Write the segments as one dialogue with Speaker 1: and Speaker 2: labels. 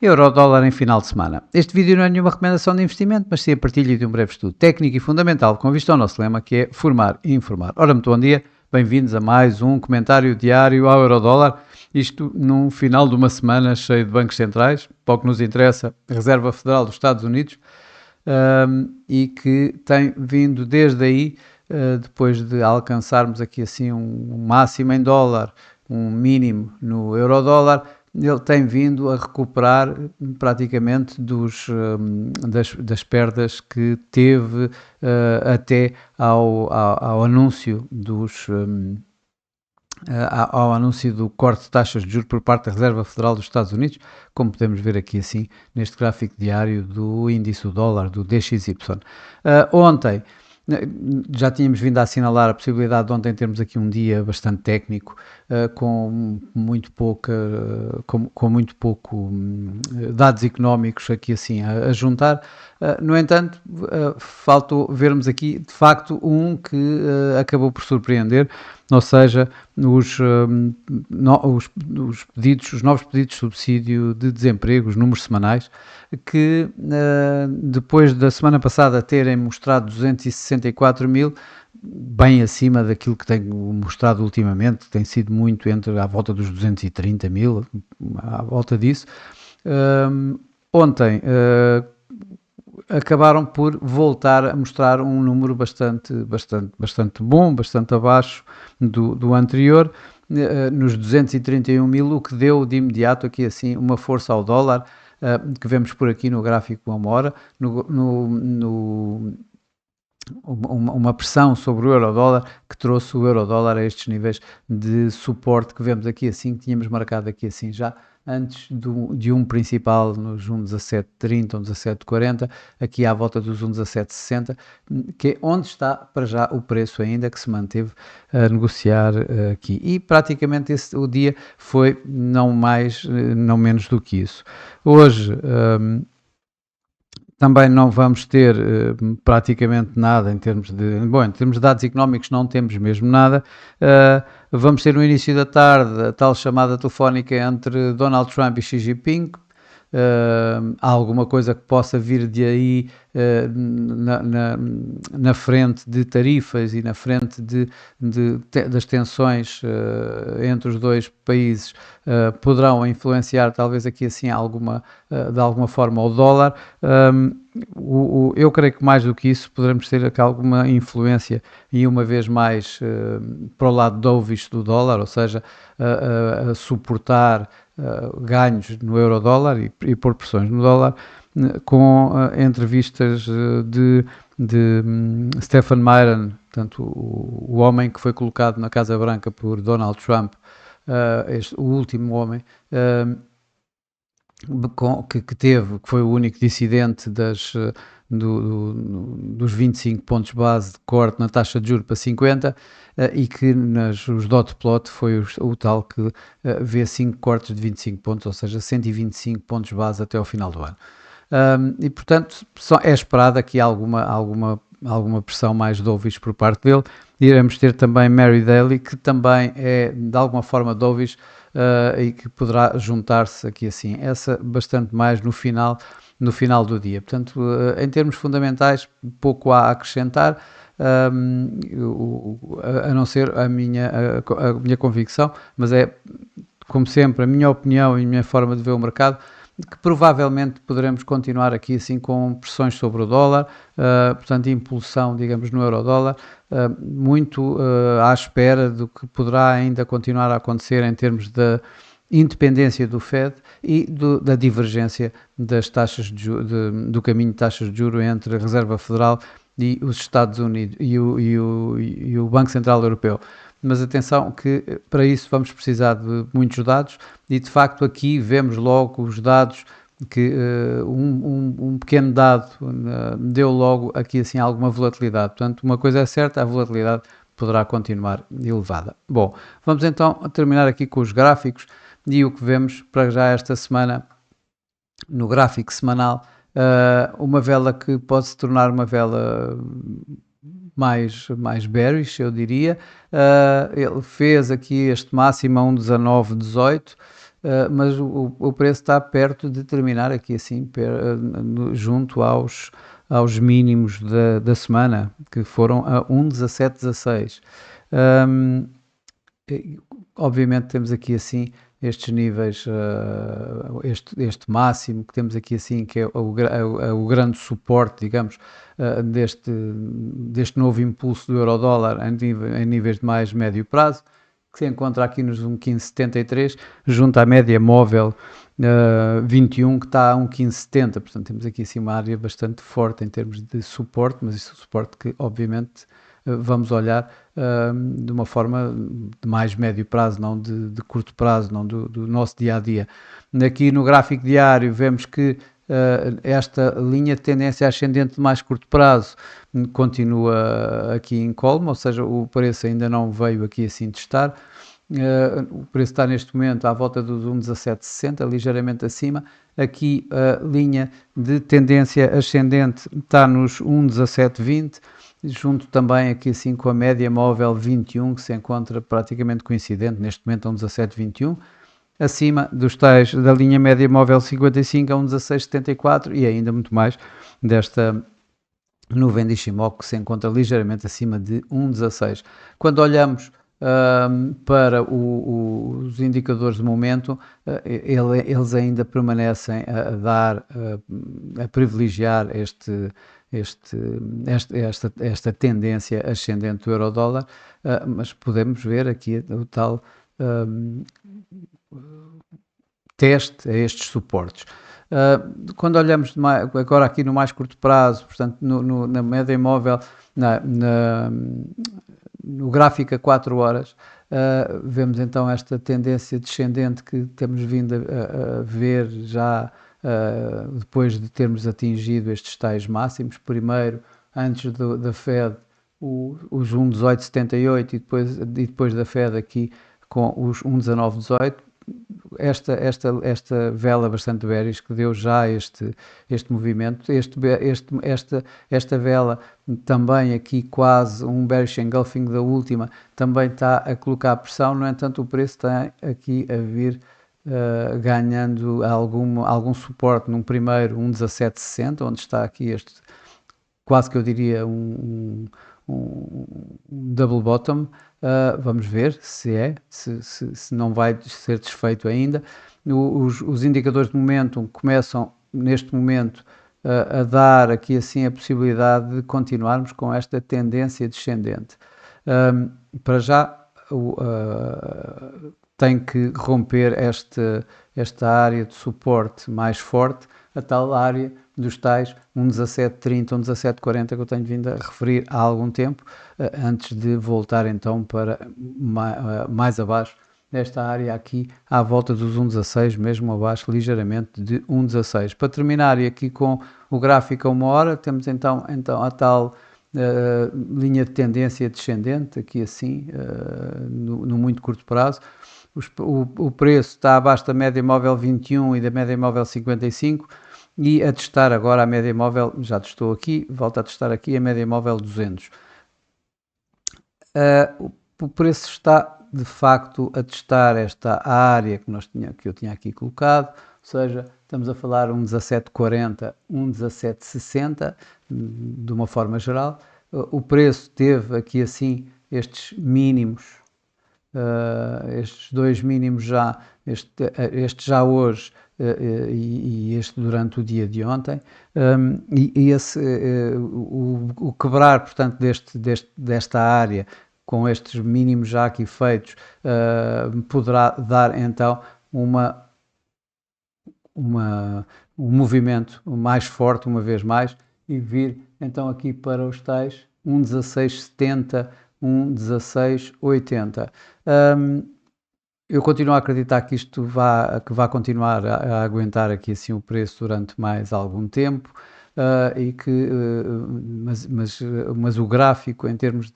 Speaker 1: Euro-dólar em final de semana. Este vídeo não é nenhuma recomendação de investimento, mas sim a partilha de um breve estudo técnico e fundamental com vista ao nosso lema, que é formar e informar. Ora, muito bom dia, bem-vindos a mais um comentário diário ao Euro-dólar. Isto num final de uma semana cheio de bancos centrais, para o que nos interessa, a Reserva Federal dos Estados Unidos, e que tem vindo desde aí, depois de alcançarmos aqui assim um máximo em dólar, um mínimo no euro-dólar, ele tem vindo a recuperar praticamente das perdas que teve até ao anúncio ao anúncio do corte de taxas de juros por parte da Reserva Federal dos Estados Unidos, como podemos ver aqui assim neste gráfico diário do índice do dólar, do DXY. Ontem já tínhamos vindo a assinalar a possibilidade de ontem termos aqui um dia bastante técnico, com muito pouco dados económicos aqui assim a juntar. No entanto, faltou vermos aqui de facto um que acabou por surpreender, ou seja, os novos pedidos de subsídio de desemprego, os números semanais, que depois da semana passada terem mostrado 264 mil, bem acima daquilo que tem mostrado ultimamente, tem sido muito à volta dos 230 mil, à volta disso. Ontem acabaram por voltar a mostrar um número bastante bom, bastante abaixo do anterior, nos 231 mil, o que deu de imediato aqui assim uma força ao dólar, que vemos por aqui no gráfico a uma hora, uma pressão sobre o euro-dólar que trouxe o euro-dólar a estes níveis de suporte que vemos aqui assim, que tínhamos marcado aqui assim já antes de um principal nos 1,1730, 1,1740, aqui à volta dos 1,1760, que é onde está para já o preço ainda que se manteve a negociar aqui. E praticamente o dia foi não mais, não menos do que isso. Hoje também não vamos ter praticamente nada em termos de dados económicos não temos mesmo nada. Vamos ter no início da tarde a tal chamada telefónica entre Donald Trump e Xi Jinping. Há alguma coisa que possa vir de aí na frente de tarifas e na frente das tensões entre os dois países, poderão influenciar talvez aqui assim de alguma forma o dólar. Eu creio que mais do que isso poderemos ter aqui alguma influência e uma vez mais para o lado dovish do dólar, ou seja, a suportar ganhos no euro-dólar e pôr pressões no dólar, com entrevistas de Stephen Miron, portanto, o homem que foi colocado na Casa Branca por Donald Trump, o último homem, que foi o único dissidente dos 25 pontos base de corte na taxa de juros para 50, e que os dot plot foi o tal que vê 5 cortes de 25 pontos, ou seja, 125 pontos base até ao final do ano. E portanto é esperado aqui alguma pressão mais dovish por parte dele. Iremos ter também Mary Daly, que também é de alguma forma dovish, e que poderá juntar-se aqui assim, essa bastante mais no final do dia. Portanto, em termos fundamentais, pouco há a acrescentar, a não ser a minha convicção, mas é, como sempre, a minha opinião e a minha forma de ver o mercado, que provavelmente poderemos continuar aqui assim com pressões sobre o dólar, portanto impulsão, digamos, no euro-dólar, muito à espera do que poderá ainda continuar a acontecer em termos da independência do Fed e da divergência das taxas do caminho de taxas de juros entre a Reserva Federal e os Estados Unidos e o Banco Central Europeu. Mas atenção que para isso vamos precisar de muitos dados e de facto aqui vemos logo os dados que um pequeno dado deu logo aqui assim alguma volatilidade. Portanto, uma coisa é certa, a volatilidade poderá continuar elevada. Bom, vamos então terminar aqui com os gráficos e o que vemos para já esta semana no gráfico semanal, uma vela que pode se tornar uma vela mais bearish, eu diria. Ele fez aqui este máximo a 1,1918, mas o preço está perto de terminar aqui assim, junto aos mínimos da semana, que foram a 1,1716. Um, Obviamente temos aqui assim estes níveis, este máximo que temos aqui assim, que é o grande suporte, digamos, deste novo impulso do euro-dólar em níveis de mais médio prazo, que se encontra aqui nos 1,1573, junto à média móvel 21, que está a 1,1570. Portanto, temos aqui assim uma área bastante forte em termos de suporte, mas isso é um suporte que, obviamente, vamos olhar de uma forma de mais médio prazo, não de curto prazo, não do nosso dia a dia. Aqui no gráfico diário vemos que esta linha de tendência ascendente de mais curto prazo continua aqui em colmo, ou seja, o preço ainda não veio aqui assim testar. O preço está neste momento à volta dos 1,1760, ligeiramente acima. Aqui a linha de tendência ascendente está nos 1,1720, junto também aqui assim com a média móvel 21, que se encontra praticamente coincidente neste momento a 1,1721. Acima dos tais da linha média móvel 55 a 1,1674 e ainda muito mais desta nuvem de Ishimoku, que se encontra ligeiramente acima de 1,16. Quando olhamos para os indicadores de momento, eles ainda permanecem a privilegiar esta tendência ascendente do euro-dólar, mas podemos ver aqui o tal teste a estes suportes. Quando olhamos agora aqui no mais curto prazo, portanto na média móvel, no gráfico a 4 horas, vemos então esta tendência descendente que temos vindo a ver já depois de termos atingido estes tais máximos. Primeiro, antes da Fed, os 1,1878 e depois da Fed aqui com os 1,1918. Esta vela bastante bearish que deu já este movimento, esta vela também aqui quase um bearish engulfing da última, também está a colocar pressão. No entanto, o preço está aqui a vir ganhando algum suporte num primeiro 1,1760, onde está aqui este, quase que eu diria um double bottom. Vamos ver se não vai ser desfeito ainda. Os indicadores de momentum começam neste momento a dar aqui assim a possibilidade de continuarmos com esta tendência descendente. Para já tem que romper esta área de suporte mais forte, a tal área dos tais 1,1730, 1,1740 que eu tenho vindo a referir há algum tempo, antes de voltar então para mais abaixo desta área aqui, à volta dos 1,16, mesmo abaixo ligeiramente de 1,16. Para terminar, e aqui com o gráfico a 1 hora, temos então a tal linha de tendência descendente, aqui assim, no muito curto prazo. O preço está abaixo da média móvel 21 e da média móvel 55, e a testar agora a média móvel, já testou aqui, volta a testar aqui a média móvel 200. O preço está de facto a testar esta área que eu tinha aqui colocado, ou seja, estamos a falar um 17,40, um 17,60, de uma forma geral. O preço teve aqui assim estes mínimos, estes dois mínimos já, este já hoje e este durante o dia de ontem, e o quebrar, portanto, desta área com estes mínimos já aqui feitos, poderá dar então um movimento mais forte, uma vez mais, e vir então aqui para os tais 1,1670, 1,1680. Eu continuo a acreditar que isto vai continuar a aguentar aqui assim o preço durante mais algum tempo, e que, mas o gráfico em termos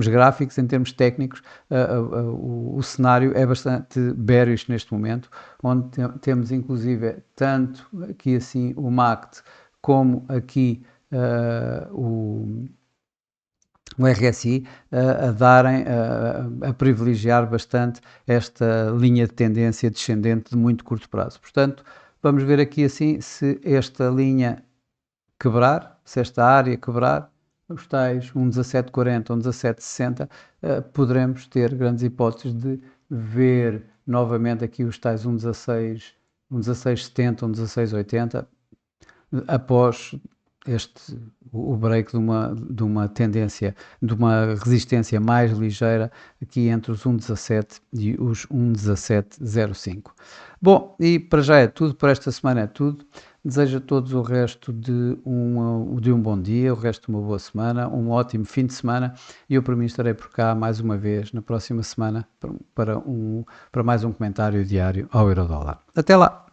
Speaker 1: gráficos, em termos técnicos, o cenário é bastante bearish neste momento, onde temos inclusive tanto aqui assim o MACD como aqui o RSI a privilegiar bastante esta linha de tendência descendente de muito curto prazo. Portanto, vamos ver aqui assim se esta linha quebrar, se esta área quebrar, os tais 1,1740, 1,1760, poderemos ter grandes hipóteses de ver novamente aqui os tais 1,16, 1,1670, 1,1680, após o break de uma tendência, de uma resistência mais ligeira, aqui entre os 1,17 e os 1,1705. Bom, e para já é tudo, para esta semana é tudo. Desejo a todos o resto de um bom dia, o resto de uma boa semana, um ótimo fim de semana, e eu para mim estarei por cá mais uma vez na próxima semana para mais um comentário diário ao Eurodólar. Até lá!